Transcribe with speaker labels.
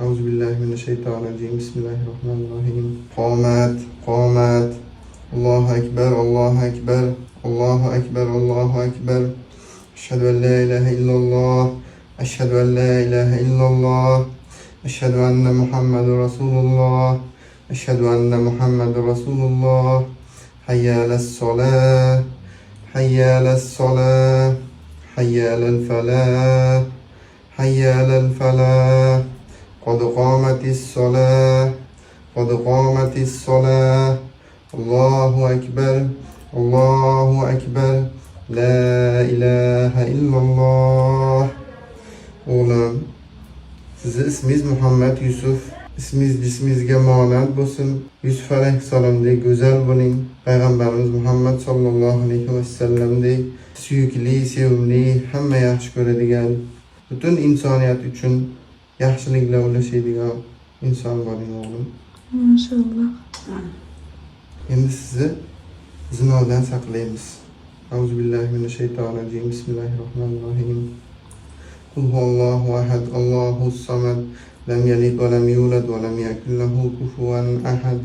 Speaker 1: أعوذ بالله من الشيطان الرجيم بسم الله الرحمن الرحيم قامت قامت الله أكبر الله أكبر الله أكبر الله أكبر أشهد أن لا إله إلا الله أشهد أن لا إله إلا الله أشهد أن محمد رسول الله أشهد أن محمد رسول الله حي على الصلاة حي على الصلاة حي على الفلاح حي على الفلاح قد قامت الصلاة قد قامت الصلاة الله أكبر الله أكبر لا إله إلا الله. Oğlum, sizi ismingiz Muhammed Yusuf. İsmingiz cismingizga monand bo'lsin. Yusuf alayhissalomdek go'zal bo'ling. Payg'ambarimiz Muhammad sallallohu alayhi vasallamdek suyukli, sevimli, hamma yaxshi ko'radigan, butun insoniyat uchun yaxshiliklar ulashadigan inson bo'ling o'g'lim.
Speaker 2: Maşallah.
Speaker 1: Endi sizni zinodan saqlaymiz. Auzu billahi mineşşeytanirracim. Bismillahirrahmanirrahim. Kul huvallohu ahad, Allohus samad, lam yalid va lam yulad va lam yakul lahu kufuwan ahad.